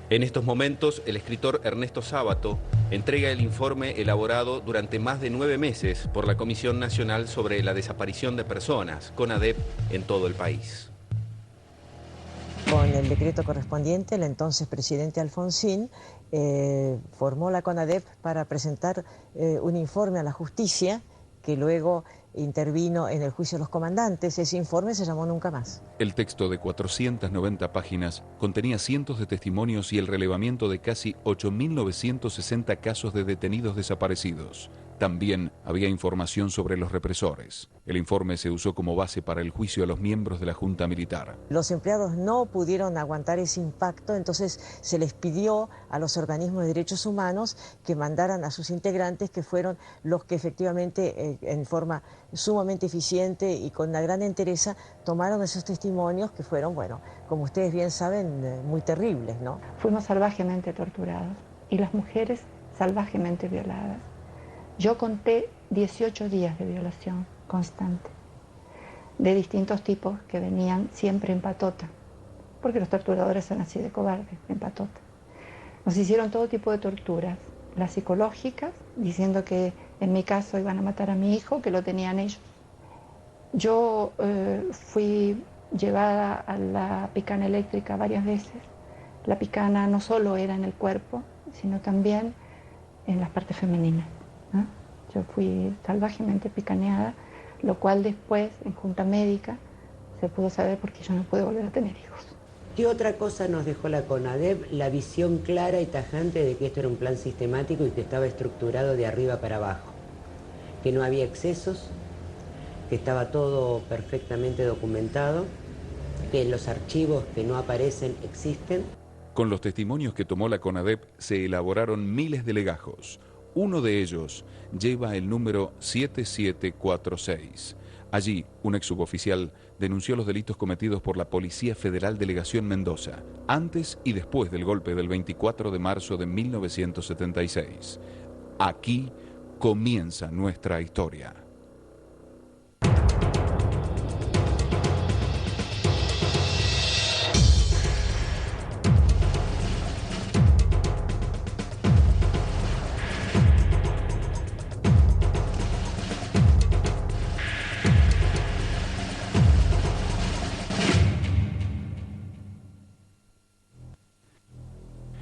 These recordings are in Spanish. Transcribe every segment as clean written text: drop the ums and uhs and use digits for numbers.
En estos momentos, el escritor Ernesto Sábato entrega el informe elaborado durante más de 9 meses por la Comisión Nacional sobre la Desaparición de Personas, CONADEP, en todo el país. Con el decreto correspondiente, el entonces presidente Alfonsín formó la CONADEP para presentar un informe a la justicia que luego intervino en el juicio de los comandantes. Ese informe se llamó Nunca Más. El texto de 490 páginas contenía cientos de testimonios y el relevamiento de casi 8.960 casos de detenidos desaparecidos. También había información sobre los represores. El informe se usó como base para el juicio a los miembros de la Junta Militar. Los empleados no pudieron aguantar ese impacto, entonces se les pidió a los organismos de derechos humanos que mandaran a sus integrantes, que fueron los que efectivamente en forma sumamente eficiente y con una gran entereza tomaron esos testimonios que fueron, bueno, como ustedes bien saben, muy terribles, ¿no? Fuimos salvajemente torturados y las mujeres salvajemente violadas. Yo conté 18 días de violación constante, de distintos tipos que venían siempre en patota, porque los torturadores son así de cobardes, en patota. Nos hicieron todo tipo de torturas, las psicológicas, diciendo que en mi caso iban a matar a mi hijo, que lo tenían ellos. Yo fui llevada a la picana eléctrica varias veces. La picana no solo era en el cuerpo, sino también en las partes femeninas, ¿no? Yo fui salvajemente picaneada, lo cual después, en junta médica, se pudo saber porque yo no pude volver a tener hijos. ¿Qué otra cosa nos dejó la CONADEP? La visión clara y tajante de que esto era un plan sistemático y que estaba estructurado de arriba para abajo, que no había excesos, que estaba todo perfectamente documentado, que los archivos que no aparecen existen. Con los testimonios que tomó la CONADEP se elaboraron miles de legajos. Uno de ellos lleva el número 7746. Allí, un ex suboficial denunció los delitos cometidos por la Policía Federal Delegación Mendoza, antes y después del golpe del 24 de marzo de 1976. Aquí comienza nuestra historia.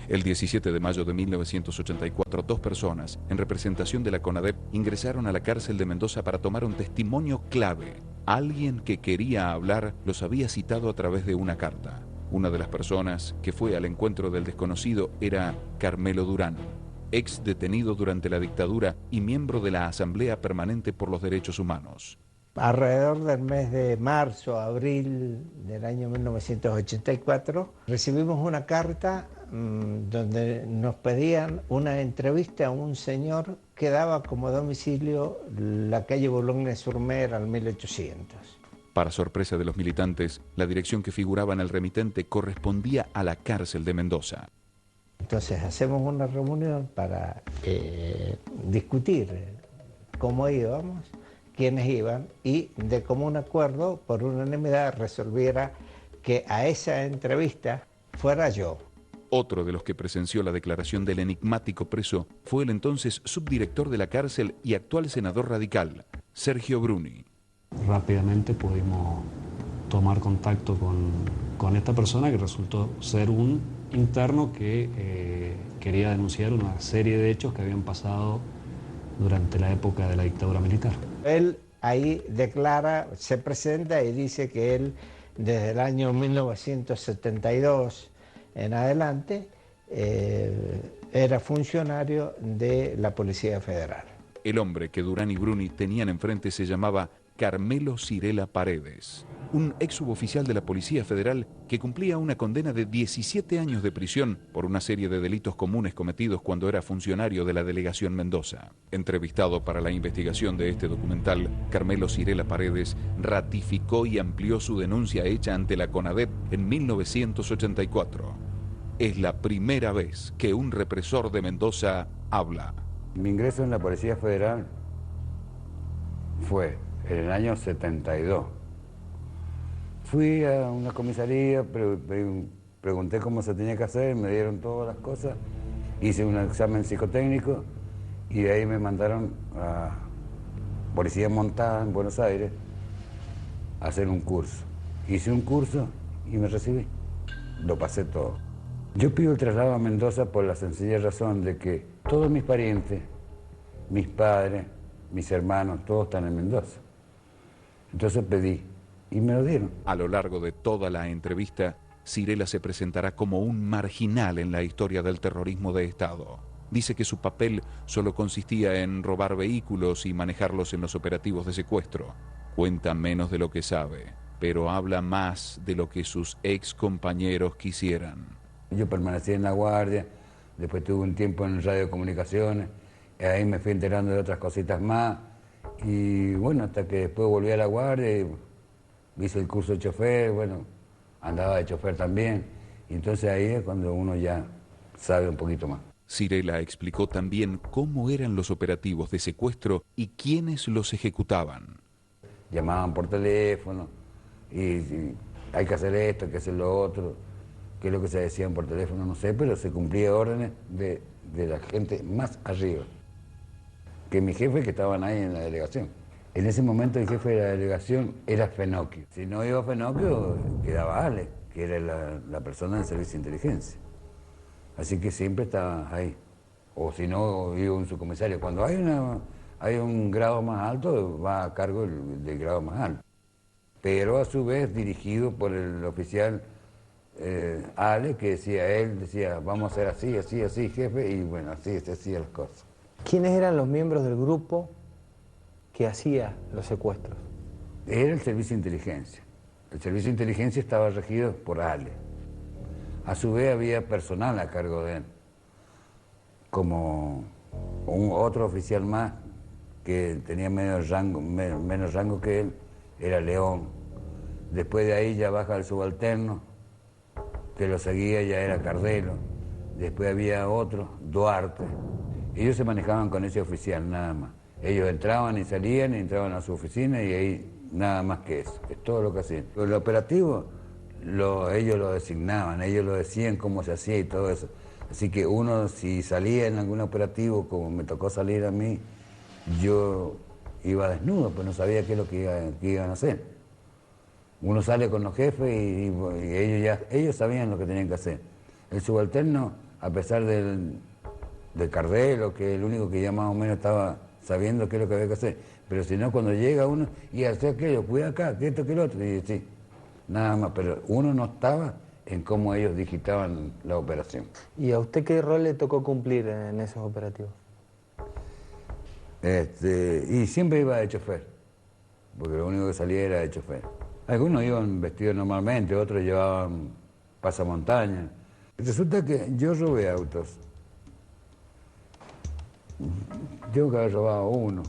El 17 de mayo de 1984, 2 personas, en representación de la CONADEP, ingresaron a la cárcel de Mendoza para tomar un testimonio clave. Alguien que quería hablar los había citado a través de una carta. Una de las personas que fue al encuentro del desconocido era Carmelo Durán, ex detenido durante la dictadura y miembro de la Asamblea Permanente por los Derechos Humanos. Alrededor del mes de marzo, abril del año 1984, recibimos una carta donde nos pedían una entrevista a un señor que daba como domicilio la calle Boulogne-sur-Mer al 1800. Para sorpresa de los militantes, la dirección que figuraba en el remitente correspondía a la cárcel de Mendoza. Entonces hacemos una reunión para discutir cómo íbamos, quiénes iban, y de común acuerdo, por unanimidad, resolviera que a esa entrevista fuera yo. Otro de los que presenció la declaración del enigmático preso fue el entonces subdirector de la cárcel y actual senador radical, Sergio Bruni. Rápidamente pudimos tomar contacto con esta persona que resultó ser un interno que quería denunciar una serie de hechos que habían pasado durante la época de la dictadura militar. Él ahí declara, se presenta y dice que él desde el año 1972 en adelante era funcionario de la Policía Federal. El hombre que Durán y Bruni tenían enfrente se llamaba Carmelo Cirela Paredes, un ex suboficial de la Policía Federal que cumplía una condena de 17 años de prisión por una serie de delitos comunes cometidos cuando era funcionario de la Delegación Mendoza. Entrevistado para la investigación de este documental, Carmelo Cirela Paredes ratificó y amplió su denuncia hecha ante la CONADEP en 1984. Es la primera vez que un represor de Mendoza habla. Mi ingreso en la Policía Federal fue en el año 72. Fui a una comisaría, pedí pregunté cómo se tenía que hacer, me dieron todas las cosas, hice un examen psicotécnico y de ahí me mandaron a Policía Montada en Buenos Aires a hacer un curso. Hice un curso y me recibí, lo pasé todo. Yo pido el traslado a Mendoza por la sencilla razón de que todos mis parientes, mis padres, mis hermanos, todos están en Mendoza. Entonces pedí y me lo dieron. A lo largo de toda la entrevista, Sirela se presentará como un marginal en la historia del terrorismo de Estado. Dice que su papel solo consistía en robar vehículos y manejarlos en los operativos de secuestro. Cuenta menos de lo que sabe, pero habla más de lo que sus ex compañeros quisieran. Yo permanecí en la guardia, después tuve un tiempo en radiocomunicaciones, ahí me fui enterando de otras cositas más, y bueno, hasta que después volví a la guardia y hice el curso de chofer, bueno, andaba de chofer también, y entonces ahí es cuando uno ya sabe un poquito más. Sirela explicó también cómo eran los operativos de secuestro y quiénes los ejecutaban. Llamaban por teléfono, y hay que hacer esto, hay que hacer lo otro, qué es lo que se decían por teléfono, no sé, pero se cumplía órdenes de la gente más arriba, que mi jefe que estaban ahí en la delegación. En ese momento el jefe de la delegación era Fenocchio. Si no iba Fenocchio, quedaba Ale, que era la persona del servicio de inteligencia. Así que siempre estaba ahí. O si no, iba un subcomisario. Cuando hay un grado más alto, va a cargo del grado más alto. Pero a su vez dirigido por el oficial Ale, que él decía, vamos a hacer así, así, así, jefe, y bueno, así se hacían las cosas. ¿Quiénes eran los miembros del grupo que hacía los secuestros? Era el servicio de inteligencia. El servicio de inteligencia estaba regido por Ale. A su vez había personal a cargo de él, como otro oficial más que tenía menos rango que él, era León. Después de ahí ya baja el subalterno, que lo seguía, ya era Cardelo. Después había otro, Duarte. Ellos se manejaban con ese oficial nada más. Ellos entraban y salían, y entraban a su oficina y ahí nada más que eso, es todo lo que hacían. El operativo, ellos lo designaban, ellos lo decían cómo se hacía y todo eso. Así que uno, si salía en algún operativo, como me tocó salir a mí, yo iba desnudo, pues no sabía qué es lo que iban a hacer. Uno sale con los jefes y ellos sabían lo que tenían que hacer. El subalterno, a pesar del Cardelo, que es el único que ya más o menos estaba sabiendo qué es lo que había que hacer, pero si no, cuando llega uno, y hace aquello, cuida acá, que esto, que lo otro, y sí, nada más, pero uno no estaba en cómo ellos digitaban la operación. ¿Y a usted qué rol le tocó cumplir en esos operativos? Y siempre iba de chofer, porque lo único que salía era de chofer. Algunos iban vestidos normalmente, otros llevaban pasamontañas. Resulta que yo robé autos. Tengo que haber robado uno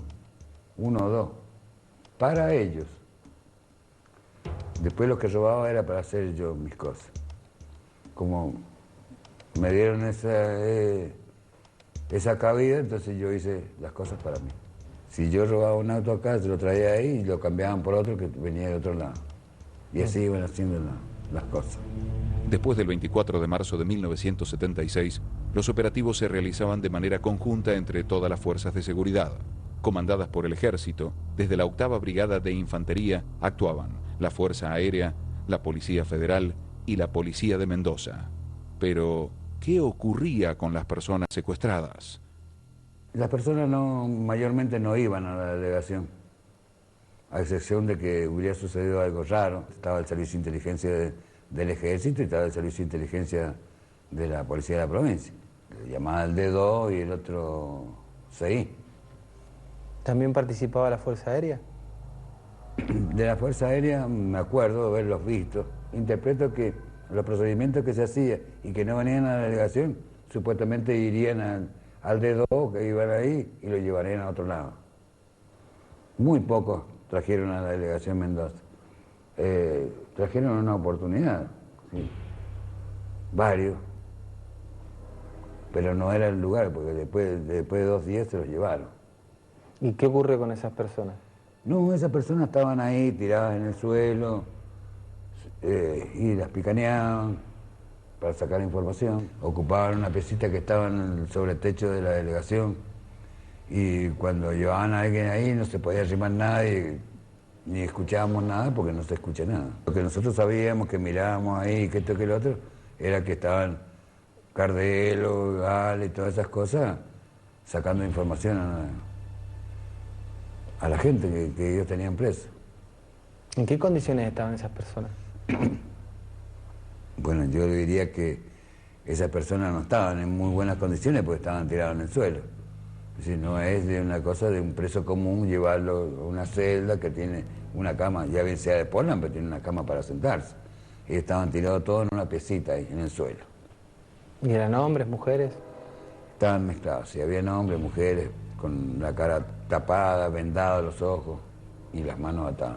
o dos, para ellos. Después lo que robaba era para hacer yo mis cosas. Como me dieron esa cabida, entonces yo hice las cosas para mí. Si yo robaba un auto acá, se lo traía ahí y lo cambiaban por otro que venía de otro lado. Y así iban haciendo las cosas. Después del 24 de marzo de 1976, los operativos se realizaban de manera conjunta entre todas las fuerzas de seguridad. Comandadas por el Ejército, desde la 8ª Brigada de Infantería actuaban la Fuerza Aérea, la Policía Federal y la Policía de Mendoza. Pero, ¿qué ocurría con las personas secuestradas? Las personas mayormente no iban a la delegación, a excepción de que hubiera sucedido algo raro. Estaba el servicio de inteligencia del Ejército y estaba el servicio de inteligencia de la Policía de la provincia. Le llamaban el D2 y el otro CI. ¿También participaba la Fuerza Aérea? De la Fuerza Aérea me acuerdo de haberlos visto. Interpreto que los procedimientos que se hacían y que no venían a la delegación, supuestamente irían al D2 que iban ahí y lo llevarían a otro lado. Muy pocos trajeron a la delegación Mendoza. Trajeron una oportunidad, ¿sí? Varios, pero no era el lugar, porque después de 2 días se los llevaron. ¿Y qué ocurre con esas personas? No, esas personas estaban ahí tiradas en el suelo y las picaneaban para sacar información. Ocupaban una piecita que estaba en el sobretecho de la delegación y cuando llevaban a alguien ahí no se podía arrimar nadie, ni escuchábamos nada porque no se escucha nada. Lo que nosotros sabíamos, que mirábamos ahí, que esto, que lo otro, era que estaban Cardelo, Gale y todas esas cosas sacando información a la gente que ellos tenían preso. ¿En qué condiciones estaban esas personas? Bueno, yo le diría que esas personas no estaban en muy buenas condiciones porque estaban tirados en el suelo. Es decir, no es de una cosa de un preso común llevarlo a una celda que tiene una cama, ya bien sea de Portland, pero tiene una cama para sentarse. Ellos estaban tirados todos en una piecita ahí, en el suelo. ¿Y eran hombres, mujeres? Estaban mezclados, sí, había hombres, mujeres, con la cara tapada, vendados los ojos y las manos atadas.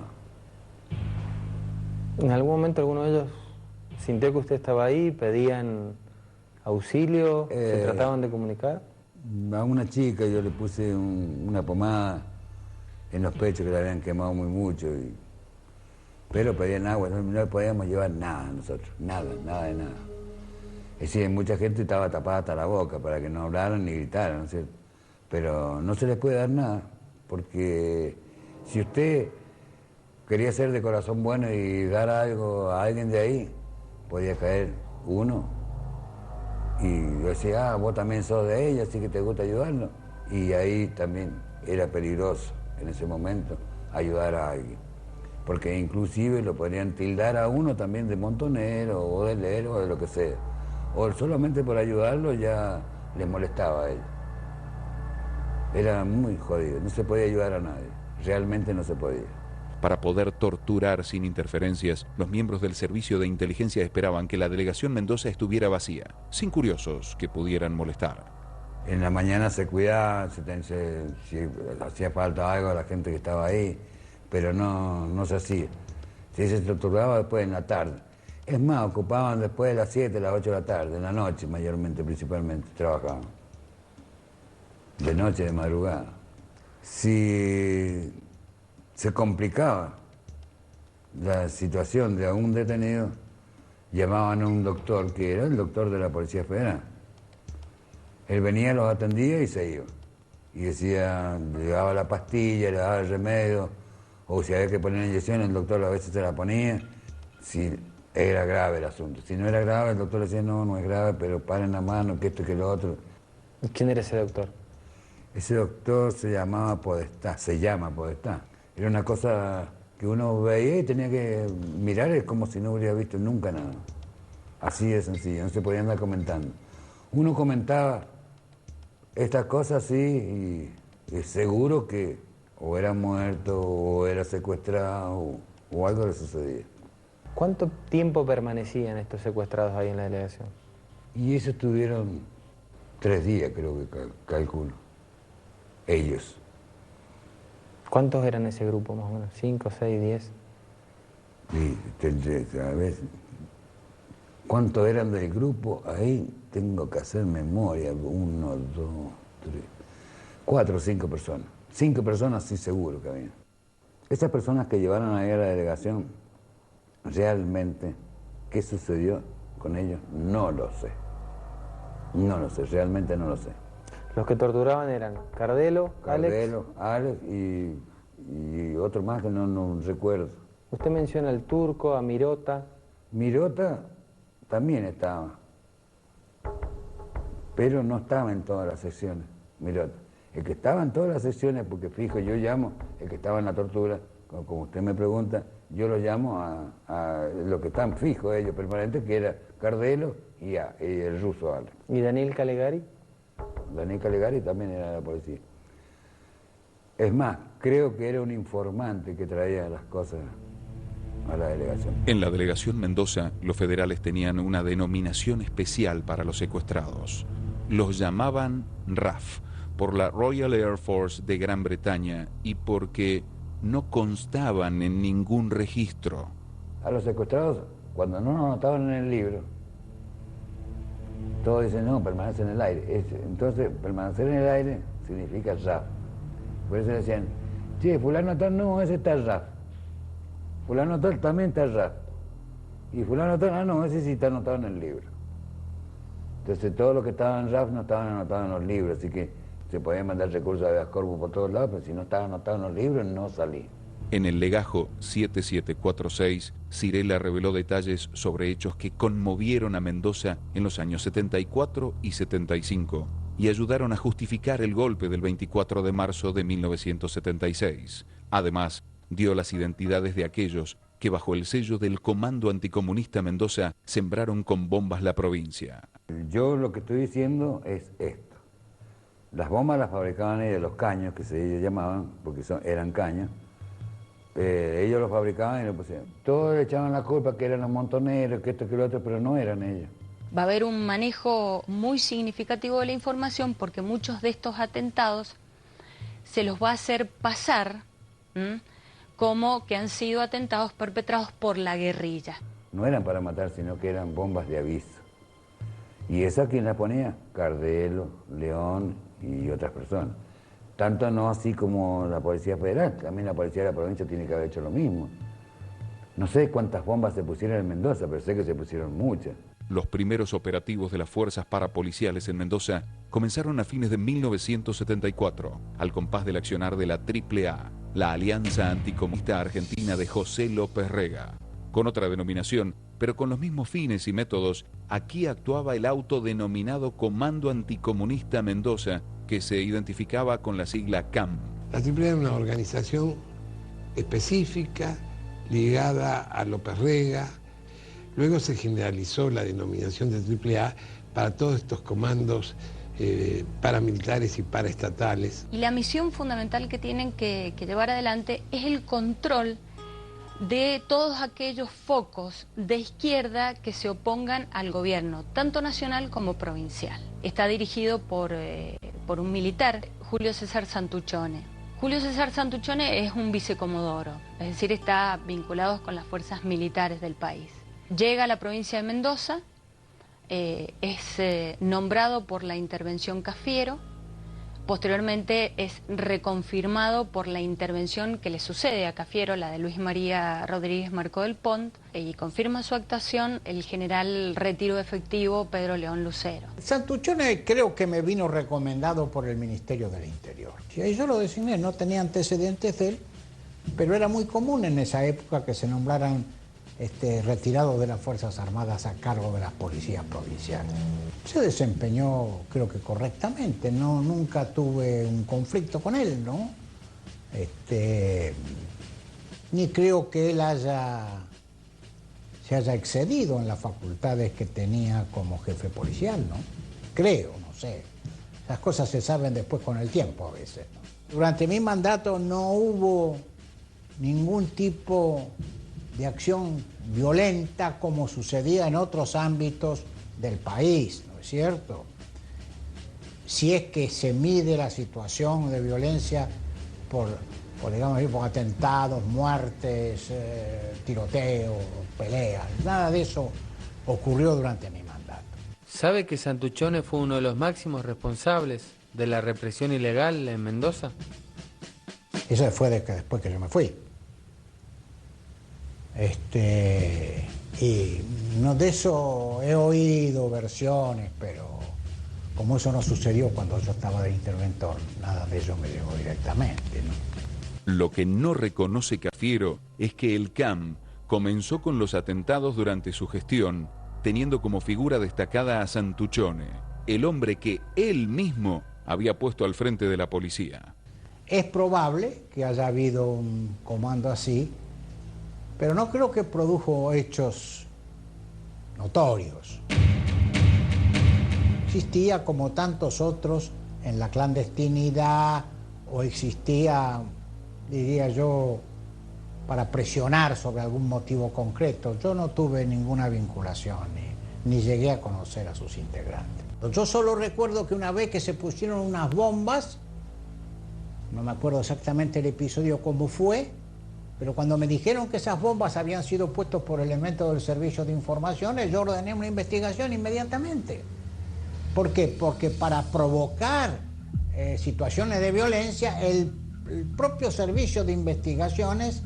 ¿En algún momento alguno de ellos sintió que usted estaba ahí, pedían auxilio, se trataban de comunicar? A una chica yo le puse una pomada en los pechos que le habían quemado muy mucho, pero pedían agua, no podíamos llevar nada nosotros, nada de nada. Es decir, mucha gente estaba tapada hasta la boca para que no hablaran ni gritaran, ¿no es cierto? Pero no se les puede dar nada, porque si usted quería ser de corazón bueno y dar algo a alguien de ahí, podía caer uno y decía, vos también sos de ella, así que te gusta ayudarlo. Y ahí también era peligroso en ese momento ayudar a alguien, porque inclusive lo podrían tildar a uno también de montonero o de lero o de lo que sea, o solamente por ayudarlo ya les molestaba a él. Era muy jodido, no se podía ayudar a nadie, realmente no se podía. Para poder torturar sin interferencias, los miembros del servicio de inteligencia esperaban que la delegación Mendoza estuviera vacía, sin curiosos que pudieran molestar. En la mañana se cuidaba, si hacía falta algo a la gente que estaba ahí, pero no se hacía. Se torturaba después en la tarde. Es más, ocupaban después de las 7, las 8 de la tarde, en la noche mayormente, principalmente, trabajaban. De noche, de madrugada. Si se complicaba la situación de algún detenido, llamaban a un doctor, que era el doctor de la Policía Federal. Él venía, los atendía y se iba. Y decía, le daba la pastilla, le daba el remedio, o si había que poner inyección, el doctor a veces se la ponía, si era grave el asunto. Si no era grave, el doctor le decía, no es grave, pero paren la mano, que esto y que lo otro. ¿Y quién era ese doctor? Ese doctor se llama Podestá, se llama Podestá. Era una cosa que uno veía y tenía que mirar, es como si no hubiera visto nunca nada. Así de sencillo, no se podía andar comentando. Uno comentaba estas cosas así y seguro que o era muerto o era secuestrado o algo le sucedía. ¿Cuánto tiempo permanecían estos secuestrados ahí en la delegación? Y eso estuvieron 3 días, creo que calculo, ellos. ¿Cuántos eran ese grupo más o menos? ¿5, 6, 10? Y a ver, ¿cuántos eran del grupo? Ahí tengo que hacer memoria. 1, 2, 3, 4 o 5 personas. 5 personas sí seguro que había. Esas personas que llevaron ahí a la delegación, realmente, ¿qué sucedió con ellos? No lo sé. No lo sé, realmente no lo sé. Los que torturaban eran Cardelo, Alex y otro más que no recuerdo. Usted menciona al Turco, a Mirota. Mirota también estaba, pero no estaba en todas las secciones, Mirota. El que estaba en todas las secciones, porque fijo, yo llamo, el que estaba en la tortura, como usted me pregunta, yo lo llamo a los que están fijos ellos, permanentes, que era Cardelo y el ruso Alex. ¿Y Daniel Calegari? Daniel Calegari también era de la policía. Es más, creo que era un informante que traía las cosas a la delegación. En la delegación Mendoza, los federales tenían una denominación especial para los secuestrados. Los llamaban RAF, por la Royal Air Force de Gran Bretaña y porque no constaban en ningún registro. A los secuestrados, cuando no nos anotaban en el libro, todos dicen, no, permanece en el aire. Entonces, permanecer en el aire significa RAF. Por eso decían, che, fulano tal, no, ese está RAF. Fulano tal también está RAF. Y fulano tal, no, ese sí está anotado en el libro. Entonces todo lo que estaba en RAF no estaban anotados en los libros, así que se podían mandar recursos de habeas corpus por todos lados, pero si no estaba anotado en los libros no salía. En el legajo 7746, Sirela reveló detalles sobre hechos que conmovieron a Mendoza en los años 74 y 75 y ayudaron a justificar el golpe del 24 de marzo de 1976. Además, dio las identidades de aquellos que bajo el sello del Comando Anticomunista Mendoza sembraron con bombas la provincia. Yo lo que estoy diciendo es esto. Las bombas las fabricaban ellos, los caños, que se llamaban, porque eran caños. Ellos los fabricaban y lo pusieron. Todos le echaban la culpa que eran los montoneros, que esto, que lo otro, pero no eran ellos. Va a haber un manejo muy significativo de la información porque muchos de estos atentados se los va a hacer pasar como que han sido atentados perpetrados por la guerrilla. No eran para matar, sino que eran bombas de aviso. ¿Y esa quién la ponía? Cardelo, León y otras personas. Tanto no así como la Policía Federal, también la Policía de la Provincia tiene que haber hecho lo mismo. No sé cuántas bombas se pusieron en Mendoza, pero sé que se pusieron muchas. Los primeros operativos de las fuerzas parapoliciales en Mendoza comenzaron a fines de 1974, al compás del accionar de la AAA, la Alianza Anticomunista Argentina de José López Rega. Con otra denominación, pero con los mismos fines y métodos, aquí actuaba el autodenominado Comando Anticomunista Mendoza, que se identificaba con la sigla CAM. La AAA era una organización específica, ligada a López Rega. Luego se generalizó la denominación de AAA para todos estos comandos paramilitares y paraestatales. Y la misión fundamental que tienen que llevar adelante es el control de todos aquellos focos de izquierda que se opongan al gobierno, tanto nacional como provincial. Está dirigido por un militar, Julio César Santuchone. Julio César Santuchone es un vicecomodoro, es decir, está vinculado con las fuerzas militares del país. Llega a la provincia de Mendoza, es nombrado por la intervención Cafiero, posteriormente es reconfirmado por la intervención que le sucede a Cafiero, la de Luis María Rodríguez Marcó del Pont, y confirma su actuación el general retiro efectivo Pedro León Lucero. Santuchone creo que me vino recomendado por el Ministerio del Interior. Y ahí yo lo designé, no tenía antecedentes de él, pero era muy común en esa época que se nombraran retirados de las Fuerzas Armadas a cargo de las policías provinciales. Se desempeñó, creo que correctamente, nunca tuve un conflicto con él, ¿no? Ni creo que él se haya excedido en las facultades que tenía como jefe policial, ¿no? Creo, no sé. Las cosas se saben después con el tiempo a veces, ¿no? Durante mi mandato no hubo ningún tipo de acción violenta como sucedía en otros ámbitos del país, ¿no es cierto? Si es que se mide la situación de violencia por atentados, muertes, tiroteos, peleas, nada de eso ocurrió durante mi mandato. ¿Sabe que Santuchone fue uno de los máximos responsables de la represión ilegal en Mendoza? Eso fue después que yo me fui. Y no de eso he oído versiones, pero como eso no sucedió cuando yo estaba de interventor, nada de ello me llegó directamente, ¿no? Lo que no reconoce Cafiero es que el CAM comenzó con los atentados durante su gestión, teniendo como figura destacada a Santuchone, el hombre que él mismo había puesto al frente de la policía. Es probable que haya habido un comando así, pero no creo que produjo hechos notorios. Existía, como tantos otros, en la clandestinidad, o existía, diría yo, para presionar sobre algún motivo concreto. Yo no tuve ninguna vinculación, ni llegué a conocer a sus integrantes. Yo solo recuerdo que una vez que se pusieron unas bombas, no me acuerdo exactamente el episodio cómo fue, pero cuando me dijeron que esas bombas habían sido puestas por elementos del servicio de informaciones, yo ordené una investigación inmediatamente. ¿Por qué? Porque para provocar situaciones de violencia, el propio servicio de investigaciones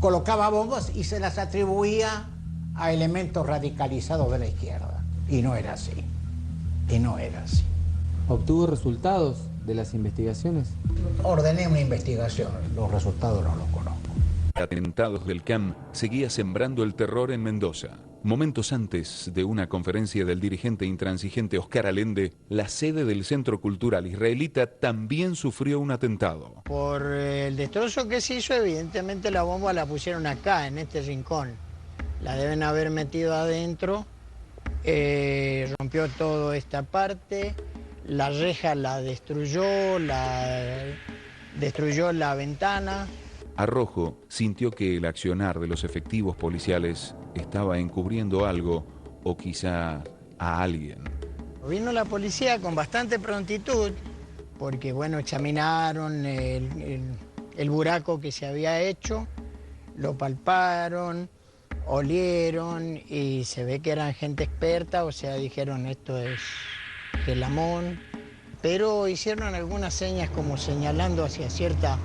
colocaba bombas y se las atribuía a elementos radicalizados de la izquierda. Y no era así. y no era así. ¿Obtuvo resultados de las investigaciones? Ordené una investigación, los resultados no los conozco. Atentados del CAM seguía sembrando el terror en Mendoza. Momentos antes de una conferencia del dirigente intransigente Oscar Allende, la sede del Centro Cultural Israelita también sufrió un atentado. Por el destrozo que se hizo, evidentemente la bomba la pusieron acá, en este rincón. La deben haber metido adentro, rompió toda esta parte, la reja la destruyó, destruyó la ventana. Arrojo sintió que el accionar de los efectivos policiales estaba encubriendo algo o quizá a alguien. Vino la policía con bastante prontitud porque, bueno, examinaron el buraco que se había hecho, lo palparon, olieron y se ve que eran gente experta, o sea, dijeron esto es gelamón, pero hicieron algunas señas como señalando hacia cierta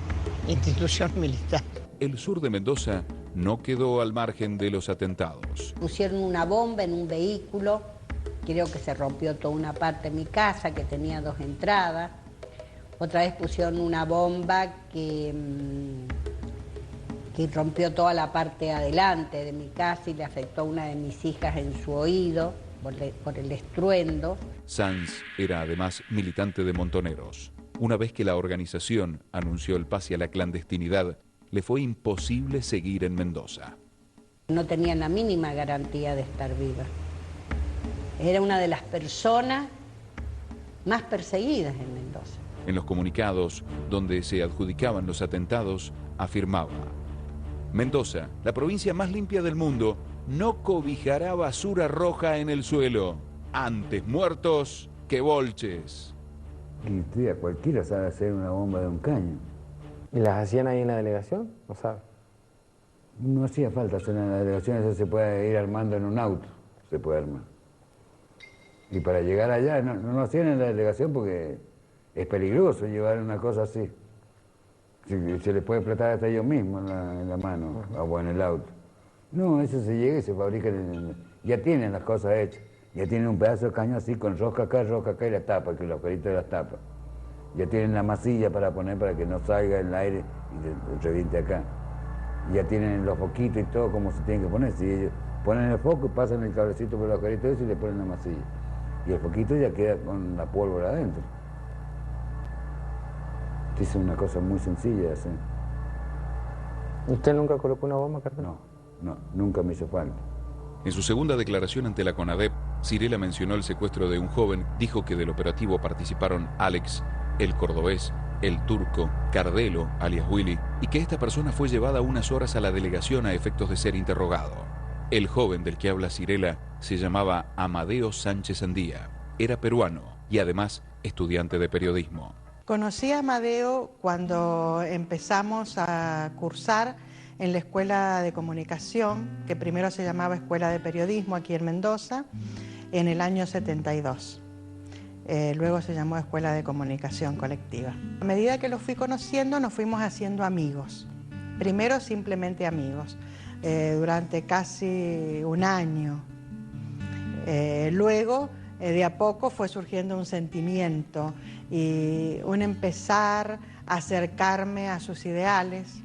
institución militar. El sur de Mendoza no quedó al margen de los atentados. Pusieron una bomba en un vehículo, creo que se rompió toda una parte de mi casa que tenía 2 entradas. Otra vez pusieron una bomba que rompió toda la parte adelante de mi casa y le afectó a una de mis hijas en su oído por el estruendo. Sanz era además militante de Montoneros. Una vez que la organización anunció el pase a la clandestinidad, le fue imposible seguir en Mendoza. No tenía la mínima garantía de estar viva. Era una de las personas más perseguidas en Mendoza. En los comunicados, donde se adjudicaban los atentados, afirmaba: Mendoza, la provincia más limpia del mundo, no cobijará basura roja en el suelo. Antes muertos que bolches. Y cualquiera sabe hacer una bomba de un caño. ¿Y las hacían ahí en la delegación? ¿No sabe? No hacía falta hacer en la delegación, eso se puede ir armando en un auto, se puede armar. Y para llegar allá, no lo hacían en la delegación porque es peligroso llevar una cosa así. Se les puede explotar hasta ellos mismos en la mano o en el auto. No, eso se llega y se fabrica, ya tienen las cosas hechas. Ya tienen un pedazo de caño así con rosca acá y la tapa, que el agujerito de las tapas. Ya tienen la masilla para poner para que no salga el aire y reviente acá. Ya tienen los foquitos y todo como se tienen que poner. Si ellos ponen el foco, pasan el cablecito por el agujerito ese y le ponen la masilla. Y el foquito ya queda con la pólvora adentro. Es una cosa muy sencilla de hacer. ¿Usted nunca colocó una bomba, carnal? No, nunca me hizo falta. En su segunda declaración ante la CONADEP, Sirela mencionó el secuestro de un joven, dijo que del operativo participaron Alex, el cordobés, el turco, Cardelo, alias Willy, y que esta persona fue llevada unas horas a la delegación a efectos de ser interrogado. El joven del que habla Sirela se llamaba Amadeo Sánchez Andía, era peruano y además estudiante de periodismo. Conocí a Amadeo cuando empezamos a cursar en la Escuela de Comunicación, que primero se llamaba Escuela de Periodismo aquí en Mendoza, en el año 72. Luego se llamó Escuela de Comunicación Colectiva. A medida que lo fui conociendo, nos fuimos haciendo amigos. Primero simplemente amigos, durante casi un año. Luego, de a poco, fue surgiendo un sentimiento y un empezar a acercarme a sus ideales,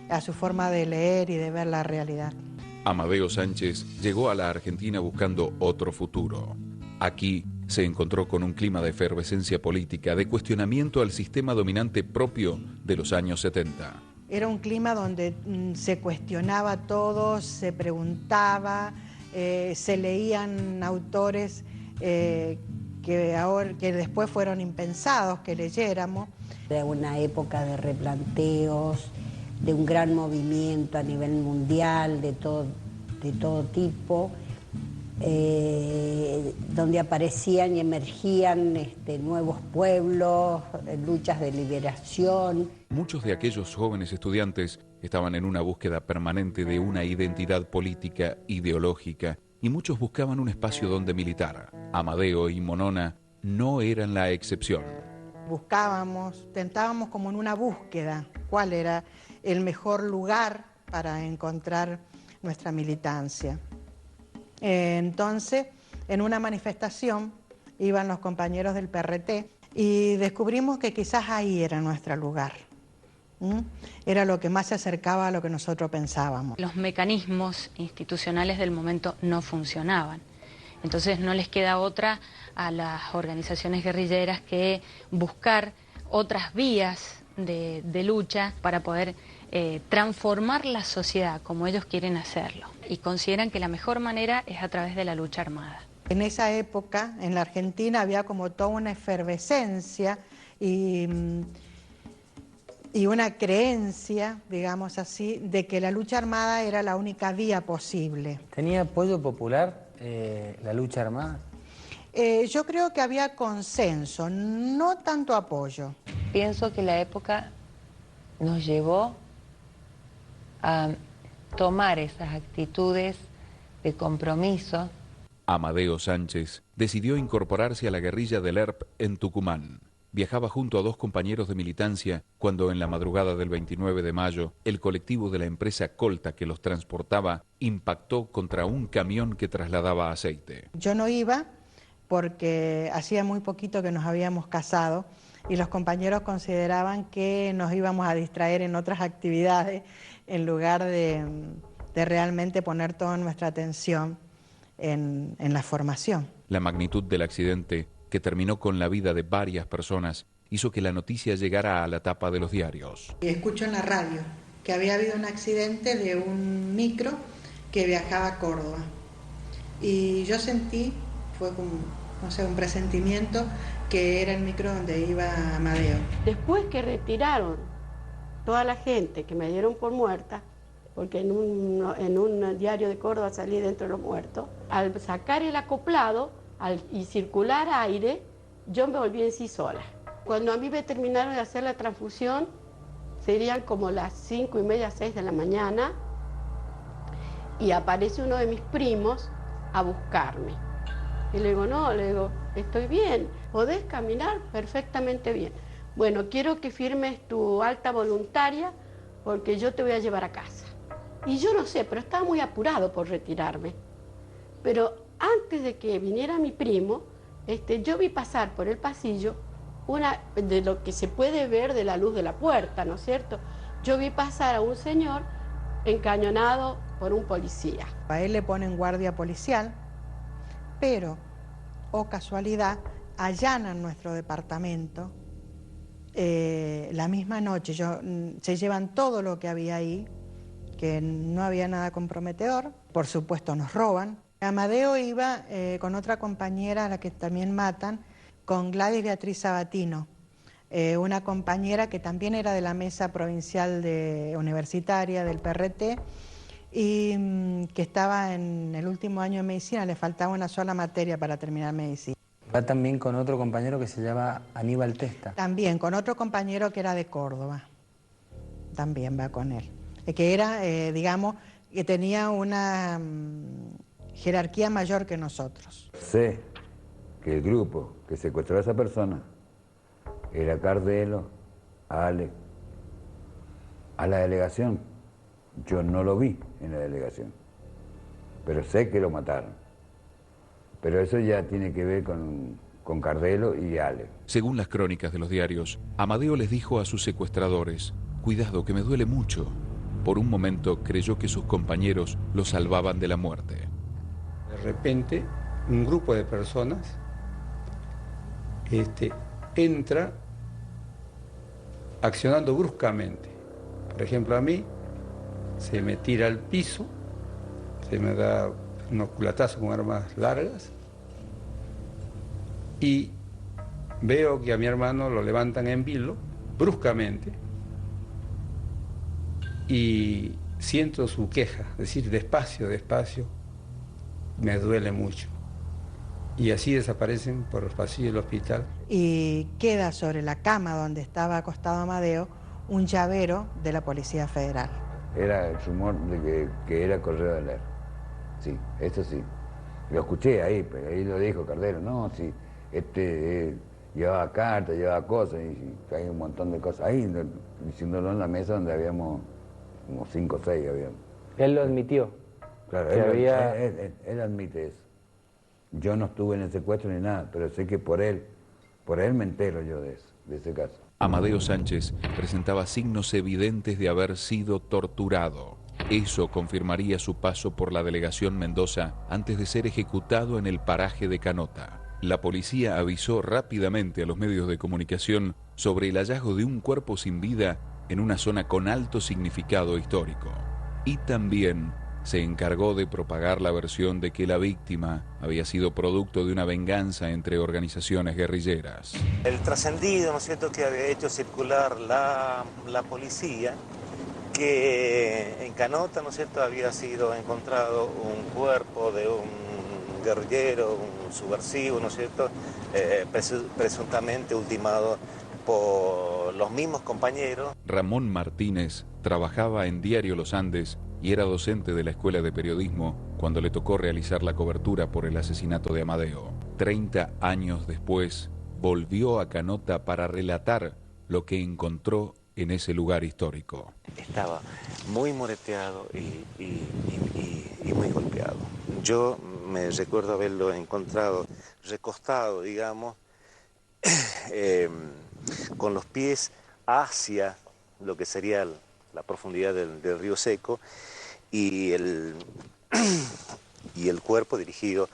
a su forma de leer y de ver la realidad. Amadeo Sánchez llegó a la Argentina buscando otro futuro. Aquí se encontró con un clima de efervescencia política, de cuestionamiento al sistema dominante propio de los años 70. Era un clima donde se cuestionaba todo, se preguntaba, se leían autores que después fueron impensados que leyéramos. Era una época de replanteos, de un gran movimiento a nivel mundial, de todo tipo, donde aparecían y emergían nuevos pueblos, luchas de liberación. Muchos de aquellos jóvenes estudiantes estaban en una búsqueda permanente de una identidad política, ideológica, y muchos buscaban un espacio donde militar. Amadeo y Monona no eran la excepción. Tentábamos como en una búsqueda, cuál era el mejor lugar para encontrar nuestra militancia. Entonces, en una manifestación iban los compañeros del PRT y descubrimos que quizás ahí era nuestro lugar. Era lo que más se acercaba a lo que nosotros pensábamos. Los mecanismos institucionales del momento no funcionaban. Entonces no les queda otra a las organizaciones guerrilleras que buscar otras vías de lucha para poder transformar la sociedad como ellos quieren hacerlo. Y consideran que la mejor manera es a través de la lucha armada. En esa época, en la Argentina, había como toda una efervescencia y una creencia, digamos así, de que la lucha armada era la única vía posible. ¿Tenía apoyo popular la lucha armada? Yo creo que había consenso, no tanto apoyo. Pienso que la época nos llevó a tomar esas actitudes de compromiso. Amadeo Sánchez decidió incorporarse a la guerrilla del ERP en Tucumán. Viajaba junto a 2 compañeros de militancia cuando en la madrugada del 29 de mayo el colectivo de la empresa Colta que los transportaba impactó contra un camión que trasladaba aceite. Yo no iba porque hacía muy poquito que nos habíamos casado y los compañeros consideraban que nos íbamos a distraer en otras actividades en lugar de realmente poner toda nuestra atención en la formación. La magnitud del accidente, que terminó con la vida de varias personas, hizo que la noticia llegara a la tapa de los diarios. Y escucho en la radio que había habido un accidente de un micro que viajaba a Córdoba. Y yo sentí, fue como, no sé, un presentimiento que era el micro donde iba Amadeo. Después que retiraron toda la gente que me dieron por muerta, porque en un diario de Córdoba salí dentro de los muertos, al sacar el acoplado y circular aire, yo me volví en sí sola. Cuando a mí me terminaron de hacer la transfusión, serían como las 5:30, 6 de la mañana, y aparece uno de mis primos a buscarme. Y le digo, no, le digo, estoy bien, podés caminar perfectamente bien. Bueno, quiero que firmes tu alta voluntaria porque yo te voy a llevar a casa. Y yo no sé, pero estaba muy apurado por retirarme. Pero antes de que viniera mi primo, yo vi pasar por el pasillo de lo que se puede ver de la luz de la puerta, ¿no es cierto? Yo vi pasar a un señor encañonado por un policía. A él le ponen guardia policial, pero, oh casualidad, allanan nuestro departamento la misma noche. Se llevan todo lo que había ahí, que no había nada comprometedor. Por supuesto nos roban. Amadeo iba con otra compañera a la que también matan, con Gladys Beatriz Sabatino, una compañera que también era de la mesa provincial universitaria del PRT y que estaba en el último año de medicina, le faltaba una sola materia para terminar medicina. Va también con otro compañero que se llama Aníbal Testa. También con otro compañero que era de Córdoba, también va con él, que era, digamos, que tenía una jerarquía mayor que nosotros. Sé que el grupo que secuestró a esa persona era Cardelo, Ale, a la delegación. Yo no lo vi en la delegación, pero sé que lo mataron. Pero eso ya tiene que ver con Cardelo y Ale. Según las crónicas de los diarios, Amadeo les dijo a sus secuestradores: cuidado, que me duele mucho. Por un momento creyó que sus compañeros lo salvaban de la muerte. De repente, un grupo de personas entra accionando bruscamente. Por ejemplo, a mí se me tira al piso, se me da un culatazo con armas largas y veo que a mi hermano lo levantan en vilo bruscamente y siento su queja, es decir, despacio, despacio, me duele mucho. Y así desaparecen por los pasillos del hospital. Y queda sobre la cama donde estaba acostado Amadeo un llavero de la Policía Federal. Era el rumor de que era correo de leer. Sí, esto sí. Lo escuché ahí, pero ahí lo dijo Cardelo. No, sí, llevaba cartas, llevaba cosas, y hay un montón de cosas ahí, diciéndolo en la mesa donde habíamos como 5 o 6 habíamos. Él lo admitió. Claro, él admite eso. Yo no estuve en el secuestro ni nada, pero sé que por él me entero yo de eso, de ese caso. Amadeo Sánchez presentaba signos evidentes de haber sido torturado. Eso confirmaría su paso por la delegación Mendoza antes de ser ejecutado en el paraje de Canota. La policía avisó rápidamente a los medios de comunicación sobre el hallazgo de un cuerpo sin vida en una zona con alto significado histórico. Y también se encargó de propagar la versión de que la víctima había sido producto de una venganza entre organizaciones guerrilleras. El trascendido, ¿no es cierto?, que había hecho circular la policía, que en Canota, ¿no es cierto?, había sido encontrado un cuerpo de un guerrillero, un subversivo, ¿no es cierto?, presuntamente ultimado por los mismos compañeros. Ramón Martínez trabajaba en Diario Los Andes y era docente de la Escuela de Periodismo cuando le tocó realizar la cobertura por el asesinato de Amadeo. 30 años después, volvió a Canota para relatar lo que encontró en ese lugar histórico. Estaba muy moreteado y muy golpeado. Yo me recuerdo haberlo encontrado recostado, digamos, con los pies hacia lo que sería la profundidad del río Seco y el cuerpo dirigido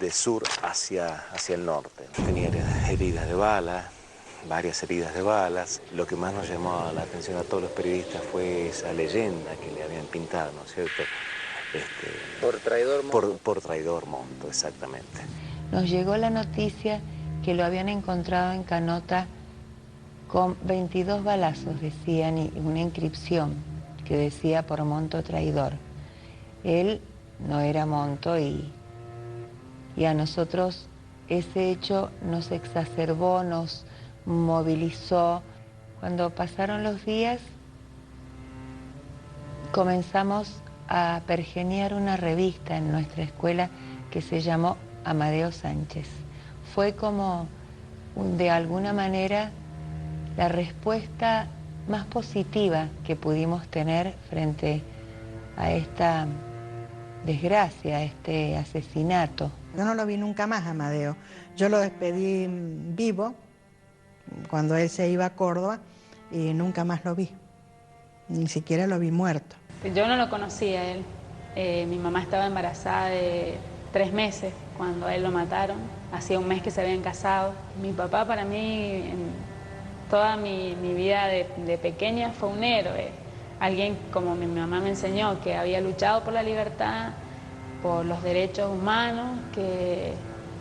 de sur hacia el norte. Tenía heridas de bala, varias heridas de balas. Lo que más nos llamó la atención a todos los periodistas fue esa leyenda que le habían pintado, ¿no es cierto? ¿Por traidor monto? Por traidor monto, exactamente. Nos llegó la noticia que lo habían encontrado en Canota con 22 balazos, decían, y una inscripción que decía por monto traidor. Él no era monto y a nosotros ese hecho nos exacerbó, nos movilizó. Cuando pasaron los días comenzamos a pergeñar una revista en nuestra escuela que se llamó Amadeo Sánchez. Fue como, de alguna manera, la respuesta más positiva que pudimos tener frente a esta desgracia, a este asesinato. Yo no lo vi nunca más, Amadeo. Yo lo despedí vivo cuando él se iba a Córdoba y nunca más lo vi. Ni siquiera lo vi muerto. Yo no lo conocía a él. Mi mamá estaba embarazada de 3 meses cuando a él lo mataron. Hacía un mes que se habían casado. Mi papá para mí, en toda mi vida de pequeña, fue un héroe. Alguien, como mi mamá me enseñó, que había luchado por la libertad, por los derechos humanos, que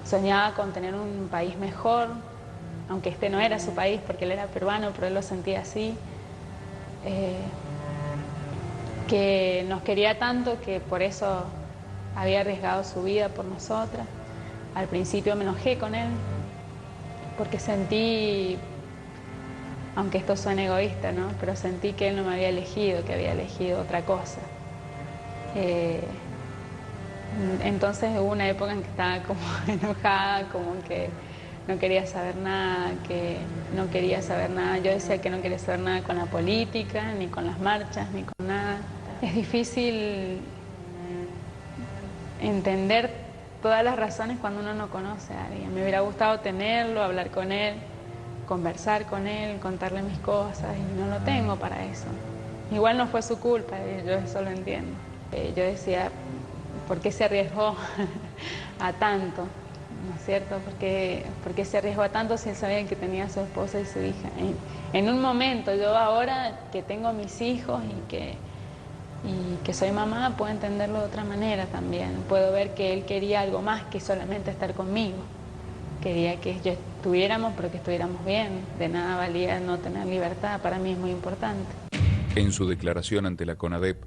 soñaba con tener un país mejor, aunque este no era su país porque él era peruano, pero él lo sentía así. Que nos quería tanto que por eso había arriesgado su vida por nosotras. Al principio me enojé con él porque sentí, aunque esto suene egoísta, ¿no?, pero sentí que él no me había elegido, que había elegido otra cosa. Entonces hubo una época en que estaba como enojada, como que no quería saber nada, Yo decía que no quería saber nada con la política, ni con las marchas, ni con nada. Es difícil entender todas las razones cuando uno no conoce a alguien. Me hubiera gustado tenerlo, hablar con él, conversar con él, contarle mis cosas, y no lo tengo para eso. Igual no fue su culpa, yo eso lo entiendo. Yo decía, ¿por qué se arriesgó a tanto? ¿No es cierto? ¿Por qué se arriesgó a tanto si él sabía que tenía a su esposa y su hija? En un momento, yo ahora que tengo mis hijos y que soy mamá, puedo entenderlo de otra manera también. Puedo ver que él quería algo más que solamente estar conmigo. Quería que yo estuviéramos, pero que estuviéramos bien. De nada valía no tener libertad, para mí es muy importante. En su declaración ante la CONADEP,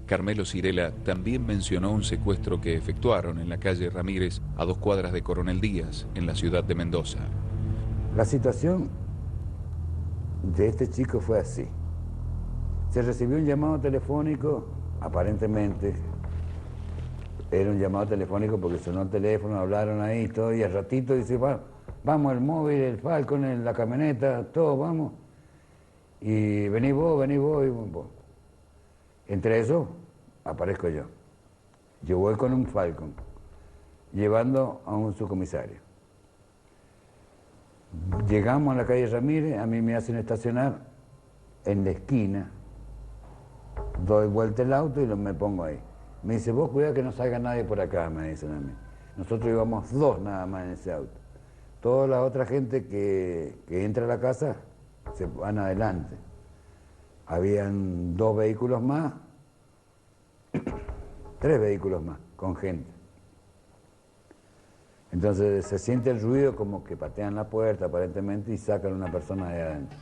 Carmelo Cirela también mencionó un secuestro que efectuaron en la calle Ramírez, a 2 cuadras de Coronel Díaz, en la ciudad de Mendoza. La situación de este chico fue así. Se recibió un llamado telefónico, aparentemente era un llamado telefónico porque sonó el teléfono, hablaron ahí todo, y al ratito dice, vamos, el móvil, el Falcon, la camioneta, todo, vamos. Y vení vos, y vos. Entre eso, aparezco yo. Yo voy con un Falcon. llevando a un subcomisario. Llegamos a la calle Ramírez, a mí me hacen estacionar en la esquina, doy vuelta el auto y me pongo ahí. Me dice, vos cuidado que no salga nadie por acá, me dicen a mí. Nosotros íbamos 2 nada más en ese auto. Toda la otra gente que entra a la casa se van adelante. Habían 2 vehículos más, 3 vehículos más, con gente. Entonces se siente el ruido como que patean la puerta aparentemente y sacan a una persona de adentro.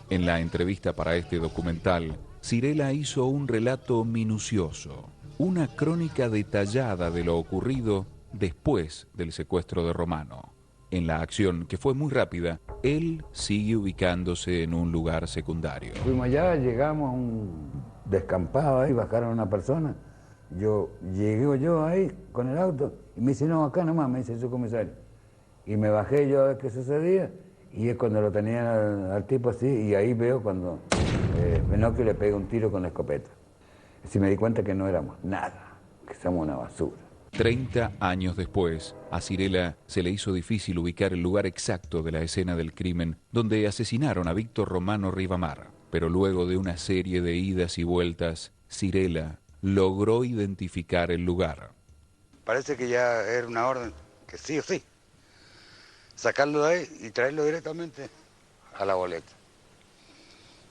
En la entrevista para este documental, Sirela hizo un relato minucioso, una crónica detallada de lo ocurrido después del secuestro de Romano. En la acción, que fue muy rápida, él sigue ubicándose en un lugar secundario. Fuimos allá, llegamos a un descampado ahí, bajaron a una persona. Llegué yo ahí con el auto y me dice, no, acá nomás, me dice el subcomisario. Y me bajé yo a ver qué sucedía y es cuando lo tenían al tipo así y ahí veo cuando Fenocchio le pega un tiro con la escopeta. Y me di cuenta que no éramos nada, que somos una basura. 30 años después, a Sirela se le hizo difícil ubicar el lugar exacto de la escena del crimen donde asesinaron a Víctor Romano Rivamar. Pero luego de una serie de idas y vueltas, Sirela logró identificar el lugar. Parece que ya era una orden que sí o sí, sacarlo de ahí y traerlo directamente a la boleta.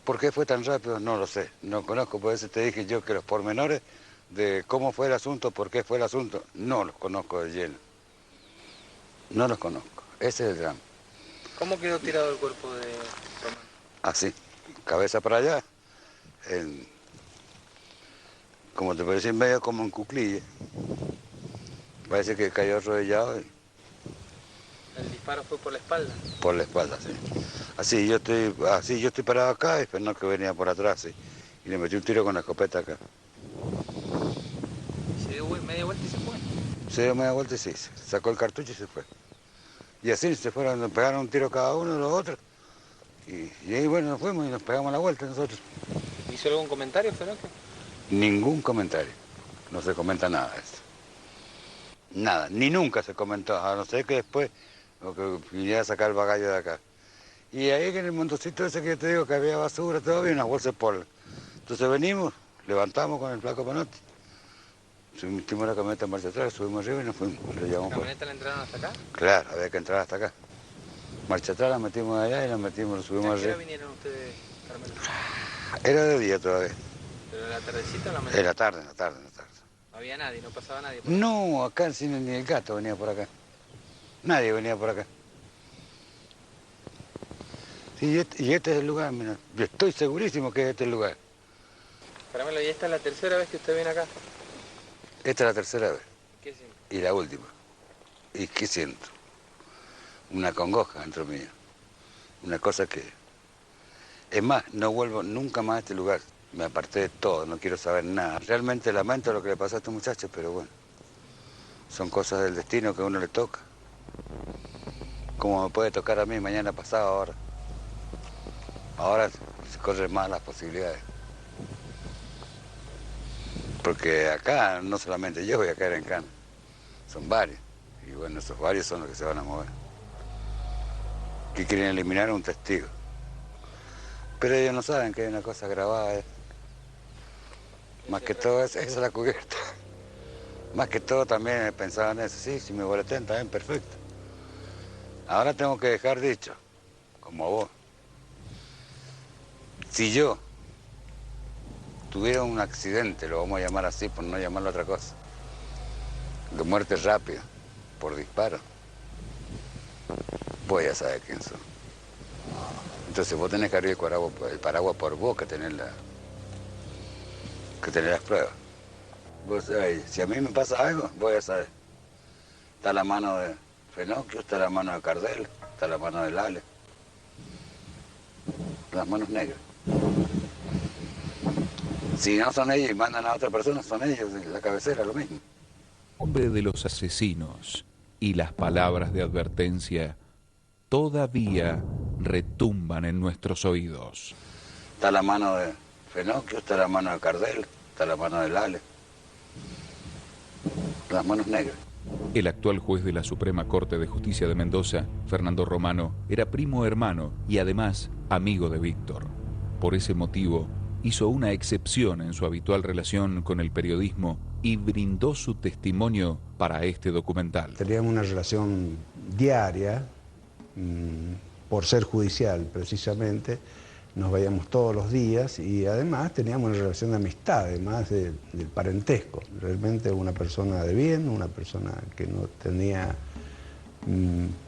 ¿Por qué fue tan rápido? No lo sé, no conozco, por eso te dije yo que los pormenores de cómo fue el asunto, por qué fue el asunto, no los conozco de lleno. No los conozco, ese es el drama. ¿Cómo quedó tirado el cuerpo de Romano? Así, cabeza para allá, como te parece, medio como en cuclilla. Parece que cayó arrodillado. ¿El disparo fue por la espalda? Por la espalda, sí. Así yo estoy parado acá y Fenocchio venía por atrás, sí. Y le metí un tiro con la escopeta acá. ¿Se dio media vuelta y se fue? Se dio media vuelta y sí, sacó el cartucho y se fue. Y así se fueron, nos pegaron un tiro cada uno de los otros. Y ahí bueno, nos fuimos y nos pegamos la vuelta nosotros. ¿Hizo algún comentario, Fenocchio? Ningún comentario. No se comenta nada de eso. Nada, ni nunca se comentó, a no ser que después que viniera a sacar el bagalle de acá. Y ahí en el montoncito ese que yo te digo que había basura, todavía una bolsa de polvo. Entonces venimos, levantamos con el flaco Panotti, subimos la camioneta en marcha atrás, subimos arriba y nos fuimos. ¿La camioneta la entraron hasta acá? Claro, había que entrar hasta acá. Marcha atrás, la metimos allá y la metimos, nos subimos arriba. ¿A qué hora vinieron ustedes, Carmelo? Era de día todavía. ¿Pero en la tardecita o la mañana? Era tarde, en la tarde. No había nadie, no pasaba nadie por acá. No, acá ni el gato venía por acá. Nadie venía por acá. Sí, y este es el lugar, mira. Yo estoy segurísimo que este es el lugar. Carmelo, ¿y esta es la tercera vez que usted viene acá? Esta es la tercera vez. ¿Qué siente? Y la última. ¿Y qué siento? Una congoja dentro mío. Una cosa que... Es más, no vuelvo nunca más a este lugar. Me aparté de todo, no quiero saber nada. Realmente lamento lo que le pasó a este muchacho, pero bueno. Son cosas del destino que a uno le toca. Como me puede tocar a mí mañana pasado ahora. Ahora se corren más las posibilidades. Porque acá no solamente yo voy a caer en cana. Son varios. Y bueno, esos varios son los que se van a mover. Que quieren eliminar a un testigo. Pero ellos no saben que hay una cosa grabada. Más que todo, esa es la cubierta. Más que todo también pensaba en eso. Sí, si me boletean también, perfecto. Ahora tengo que dejar dicho, como vos. Si yo tuviera un accidente, lo vamos a llamar así por no llamarlo otra cosa, de muerte rápida, por disparo, voy a saber quién soy. Entonces vos tenés que abrir el paraguas por vos que tenés las pruebas. Vos sabés, si a mí me pasa algo, voy a saber. Está la mano de Fenocchio, está la mano de Cardel, está la mano de Lale. Las manos negras. Si no son ellos y mandan a otra persona, son ellos, la cabecera, lo mismo. Nombre de los asesinos y las palabras de advertencia todavía retumban en nuestros oídos. Está la mano de Fenocchio, está la mano de Cardel, está la mano de Lale. Las manos negras. El actual juez de la Suprema Corte de Justicia de Mendoza, Fernando Romano, era primo hermano y además amigo de Víctor. Por ese motivo, hizo una excepción en su habitual relación con el periodismo y brindó su testimonio para este documental. Teníamos una relación diaria, por ser judicial precisamente, nos veíamos todos los días y además teníamos una relación de amistad, además del parentesco. Realmente una persona de bien, una persona que no tenía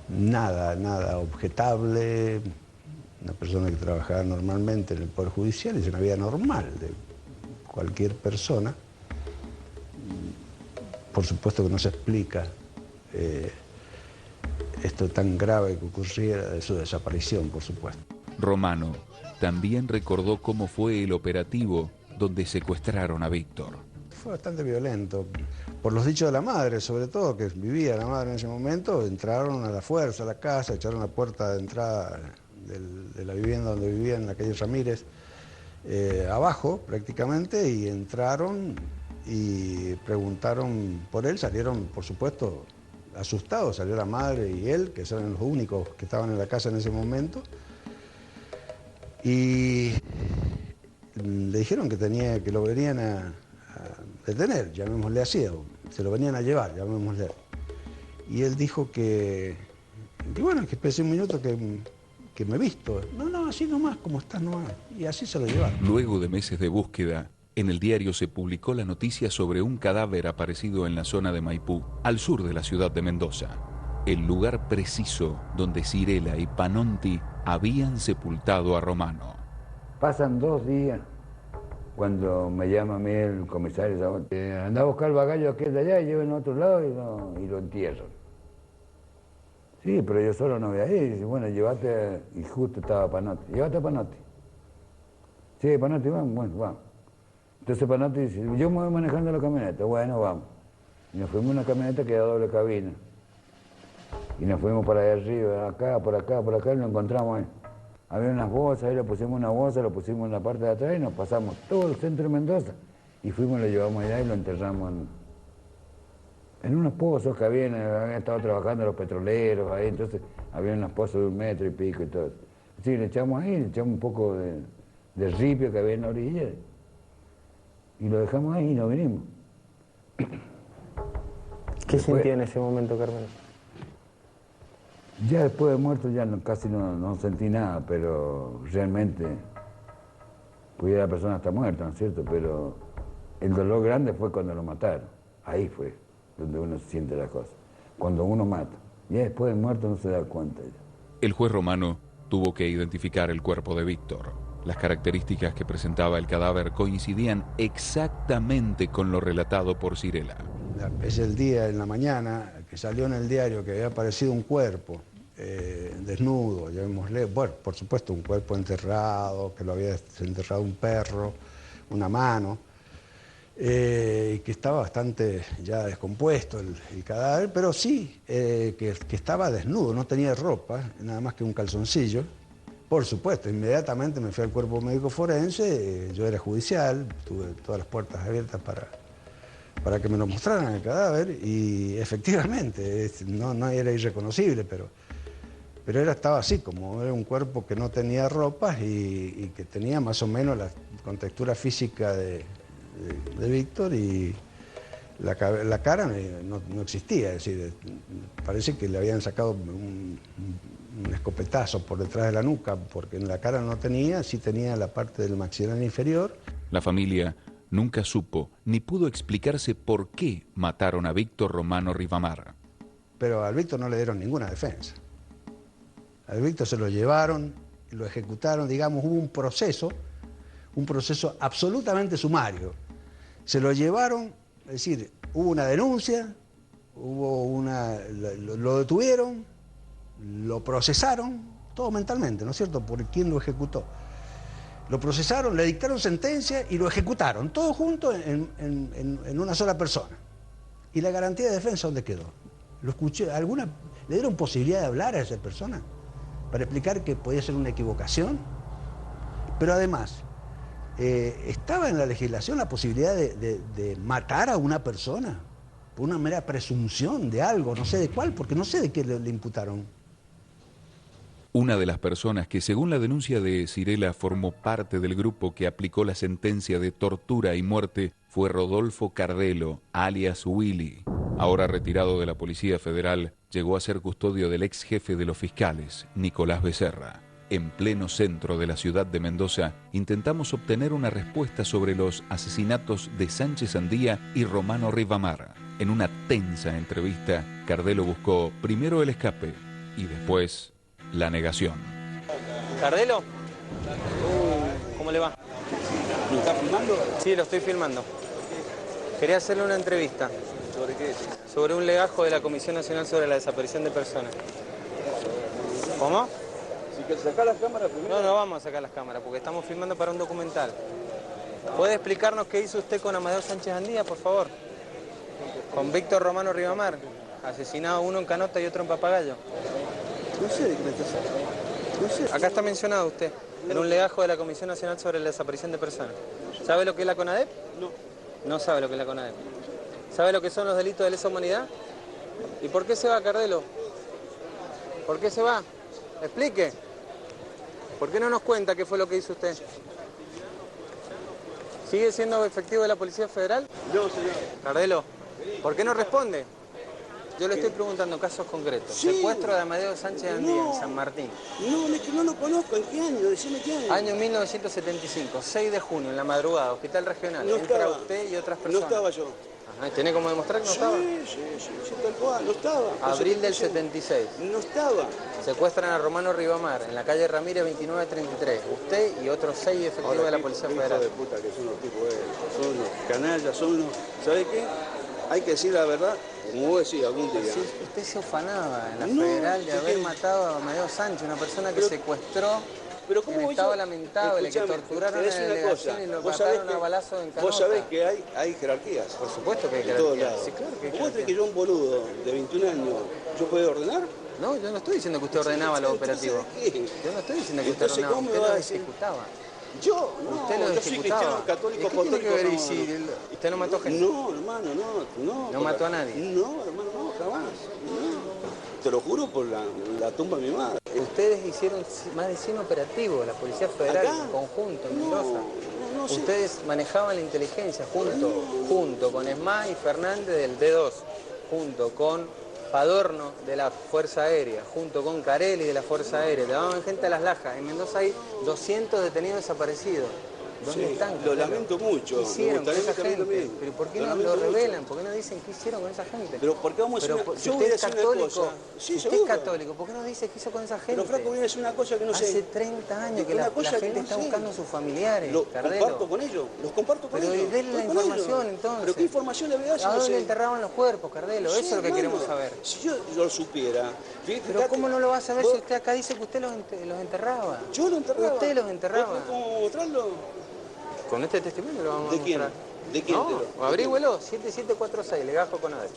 nada objetable, una persona que trabajaba normalmente en el Poder Judicial, es una vida normal de cualquier persona. Por supuesto que no se explica esto tan grave que ocurriera de su desaparición, por supuesto. Romano también recordó cómo fue el operativo donde secuestraron a Víctor. Fue bastante violento. Por los dichos de la madre, sobre todo, que vivía la madre en ese momento, entraron a la fuerza a la casa, echaron la puerta de entrada de la vivienda donde vivía en la calle Ramírez, abajo prácticamente, y entraron y preguntaron por él. Salieron, por supuesto, asustados. Salió la madre y él, que eran los únicos que estaban en la casa en ese momento. Y le dijeron que lo venían a detener, llamémosle así, se lo venían a llevar, llamémosle. Y él dijo que bueno, que espese un minuto que me he visto. No, así nomás, como estás nomás. Y así se lo llevaron. Luego de meses de búsqueda, en el diario se publicó la noticia sobre un cadáver aparecido en la zona de Maipú, al sur de la ciudad de Mendoza. El lugar preciso donde Sirela y Panonti habían sepultado a Romano. Pasan 2 días cuando me llama a mí el comisario, anda a buscar el bagallo aquel de allá y lleven a otro lado y lo entierran. Sí, pero yo solo no voy a ir. Dice, bueno, llévate, y justo estaba Panotti. Llévate a Panotti. Sí, Panotti, vamos, bueno, vamos. Entonces Panotti dice, yo me voy manejando la camioneta. Bueno, vamos. Y nos fuimos en una camioneta que era doble cabina. Y nos fuimos para allá arriba, acá, por acá, y lo encontramos ahí. Había unas bolsas, ahí le pusimos una bolsa, lo pusimos en la parte de atrás y nos pasamos todo el centro de Mendoza. Y fuimos, lo llevamos allá y lo enterramos en unos pozos que habían estado trabajando los petroleros ahí, entonces había unos pozos de 1 metro y pico y todo. Sí, le echamos ahí, le echamos un poco de ripio que había en la orilla y lo dejamos ahí y nos vinimos. ¿Qué sentía en ese momento, Carmelo? Ya después de muerto ya casi no sentí nada, pero realmente, pues ya la persona está muerta, ¿no es cierto? Pero el dolor grande fue cuando lo mataron. Ahí fue donde uno siente la cosa. Cuando uno mata. Ya después de muerto no se da cuenta ya. El juez Romano tuvo que identificar el cuerpo de Víctor. Las características que presentaba el cadáver coincidían exactamente con lo relatado por Sirela. Es el día, en la mañana, que salió en el diario que había aparecido un cuerpo desnudo, llamémosle, bueno, por supuesto un cuerpo enterrado, que lo había enterrado un perro, una mano, que estaba bastante ya descompuesto el cadáver, pero sí que estaba desnudo, no tenía ropa, nada más que un calzoncillo. Por supuesto, inmediatamente me fui al cuerpo médico forense, yo era judicial, tuve todas las puertas abiertas para que me lo mostraran el cadáver y efectivamente no era irreconocible, pero estaba así, como era un cuerpo que no tenía ropas y que tenía más o menos la contextura física de Víctor, y la cara no existía, es decir, parece que le habían sacado un escopetazo por detrás de la nuca, porque en la cara no tenía, sí tenía la parte del maxilar inferior. La familia nunca supo ni pudo explicarse por qué mataron a Víctor Romano Rivamar. Pero al Víctor no le dieron ninguna defensa. Al Víctor se lo llevaron, lo ejecutaron, digamos, hubo un proceso absolutamente sumario. Se lo llevaron, es decir, hubo una denuncia, lo detuvieron, lo procesaron, todo mentalmente, ¿no es cierto?, por quién lo ejecutó. Lo procesaron, le dictaron sentencia y lo ejecutaron, todo junto en una sola persona. ¿Y la garantía de defensa dónde quedó? ¿Lo escuché? ¿Le dieron posibilidad de hablar a esa persona para explicar que podía ser una equivocación? Pero además, estaba en la legislación la posibilidad de matar a una persona. por una mera presunción de algo, no sé de cuál, porque no sé de qué le imputaron. Una de las personas que, según la denuncia de Sirela, formó parte del grupo que aplicó la sentencia de tortura y muerte fue Rodolfo Cardelo, alias Willy. Ahora retirado de la Policía Federal, llegó a ser custodio del ex jefe de los fiscales, Nicolás Becerra. En pleno centro de la ciudad de Mendoza, intentamos obtener una respuesta sobre los asesinatos de Sánchez Andía y Romano Rivamar. En una tensa entrevista, Cardelo buscó primero el escape y después la negación. ¿Cardelo? ¿Cómo le va? ¿Lo está filmando? Sí, lo estoy filmando. Quería hacerle una entrevista. ¿Sobre qué? Sobre un legajo de la Comisión Nacional sobre la Desaparición de Personas. ¿Cómo? Si que sacar las cámaras primero. No vamos a sacar las cámaras porque estamos filmando para un documental. ¿Puede explicarnos qué hizo usted con Amadeo Sánchez Andía, por favor? Con Víctor Romano Rivamar, asesinado uno en Canota y otro en Papagayo. No sé de qué me estás hablando. No sé. Acá está mencionado usted, en un legajo de la Comisión Nacional sobre la Desaparición de Personas. ¿Sabe lo que es la CONADEP? No. No sabe lo que es la CONADEP. ¿Sabe lo que son los delitos de lesa humanidad? ¿Y por qué se va, Cardelo? ¿Por qué se va? Explique. ¿Por qué no nos cuenta qué fue lo que hizo usted? ¿Sigue siendo efectivo de la Policía Federal? No, señor. Cardelo, ¿por qué no responde? Yo le estoy preguntando casos concretos. Sí. Secuestro de Amadeo Sánchez Andía en San Martín. No, es que no lo conozco. ¿En qué año? Decime qué año. Año 1975, 6 de junio, en la madrugada, Hospital Regional. No Entra estaba. Usted y otras personas. No estaba yo. Ajá, ¿tiene como demostrar que no estaba? Sí, tal cual, no estaba. Abril del 76. No estaba. Secuestran a Romano Rivamar en la calle Ramírez 2933. Usted y otros 6 efectivos de la Policía Federal. Hijo de puta que son los tipos son unos canallas, son unos... ¿Sabe qué? Hay que decir la verdad, como vos decís algún día. Sí, usted se ufanaba en la Federal de haber matado a Amadeo Sánchez, una persona que secuestró en estado lamentable, que torturaron en la delegación y lo mataron a balazo en Canota. Vos sabés que hay jerarquías. Por supuesto que hay en todos jerarquías. lados. Sí, claro que hay ¿Vos jerarquías. crees que yo, un boludo de 21 años, yo puedo ordenar? No, yo no estoy diciendo que usted ordenaba los operativos. Yo no estoy diciendo que usted Entonces, ordenaba, ¿cómo me usted va a los decir? ejecutaba. Yo, no, Usted los yo soy ejecutaba. cristiano católico ¿Y qué tiene que ver? apostólico, Y si usted no mató gente. No, hermano, no. ¿No mató a nadie? No, hermano, no, jamás. No. Te lo juro por la tumba de mi madre. Ustedes hicieron más de 100 operativos, la Policía Federal ¿Acá? en conjunto, en Mendoza. No sé. Ustedes manejaban la inteligencia junto con Esmá y Fernández del D2, junto con Padorno de la Fuerza Aérea, junto con Carelli de la Fuerza Aérea. Llevaban gente a Las Lajas. En Mendoza hay 200 detenidos desaparecidos. ¿Dónde Sí, están? lo lamento mucho. ¿Qué hicieron con esa también gente? también. ¿Pero por qué Lo no lamento lo mucho. revelan? ¿Por qué no dicen qué hicieron con esa gente? Pero ¿por qué vamos a decir Pero una, si yo usted voy a es decir una católico, cosa? Sí, si usted seguro. es católico, ¿por qué no dice qué hizo con esa gente? Pero Franco, voy a decir una cosa que no sé. Hace 30 años que Una la cosa que gente no está sé. buscando a sus familiares, Lo Cardelo. comparto con ellos, los comparto con Pero ellos. denle la Estoy con información ellos. entonces. ¿Pero qué información le voy a dar? si ¿A no dónde sé? enterraban los cuerpos, Cardelo? Sí, Eso es lo que hermano. queremos saber. Si yo lo supiera... Pero ¿cómo no lo va a saber si usted acá dice que usted los enterraba? Yo lo enterraba. Usted los enterraba. ¿Cómo mostrarlo? Con este testimonio lo vamos ¿De a quién? mostrar. ¿De quién? No, averígüelo, 7746, legajo con ADEP.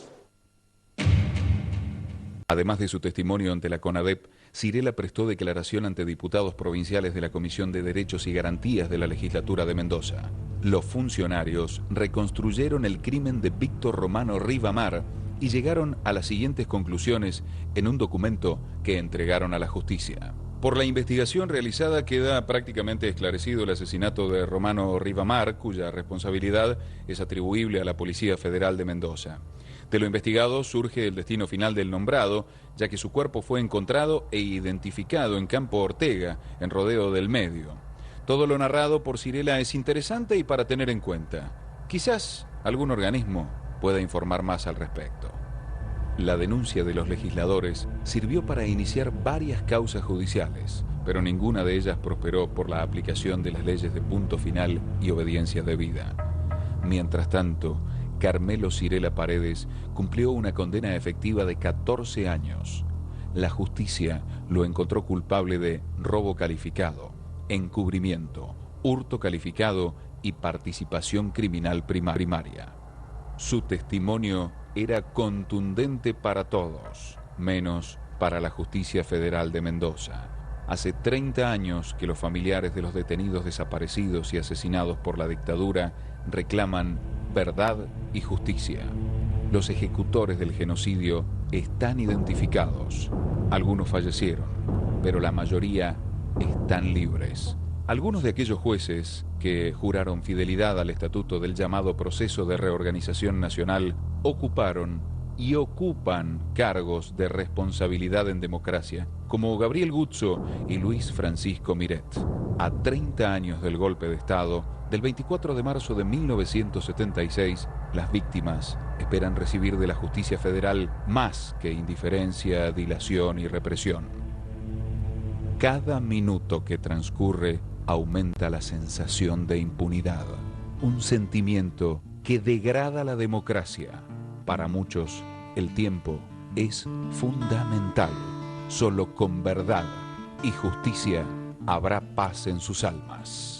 Además de su testimonio ante la CONADEP, Sirela prestó declaración ante diputados provinciales de la Comisión de Derechos y Garantías de la Legislatura de Mendoza. Los funcionarios reconstruyeron el crimen de Víctor Romano Rivamar y llegaron a las siguientes conclusiones en un documento que entregaron a la justicia. Por la investigación realizada queda prácticamente esclarecido el asesinato de Romano Rivamar, cuya responsabilidad es atribuible a la Policía Federal de Mendoza. De lo investigado surge el destino final del nombrado, ya que su cuerpo fue encontrado e identificado en Campo Ortega, en Rodeo del Medio. Todo lo narrado por Sirela es interesante y para tener en cuenta. Quizás algún organismo pueda informar más al respecto. La denuncia de los legisladores sirvió para iniciar varias causas judiciales, pero ninguna de ellas prosperó por la aplicación de las leyes de punto final y obediencia debida. Mientras tanto, Carmelo Sirela Paredes cumplió una condena efectiva de 14 años. La justicia lo encontró culpable de robo calificado, encubrimiento, hurto calificado y participación criminal primaria. Su testimonio era contundente para todos, menos para la Justicia Federal de Mendoza. Hace 30 años que los familiares de los detenidos desaparecidos y asesinados por la dictadura reclaman verdad y justicia. Los ejecutores del genocidio están identificados. Algunos fallecieron, pero la mayoría están libres. Algunos de aquellos jueces que juraron fidelidad al estatuto del llamado Proceso de Reorganización Nacional ocuparon y ocupan cargos de responsabilidad en democracia, como Gabriel Guzzo y Luis Francisco Miret. A 30 años del golpe de Estado, del 24 de marzo de 1976, las víctimas esperan recibir de la justicia federal más que indiferencia, dilación y represión. Cada minuto que transcurre aumenta la sensación de impunidad, un sentimiento que degrada la democracia. Para muchos, el tiempo es fundamental. Solo con verdad y justicia habrá paz en sus almas.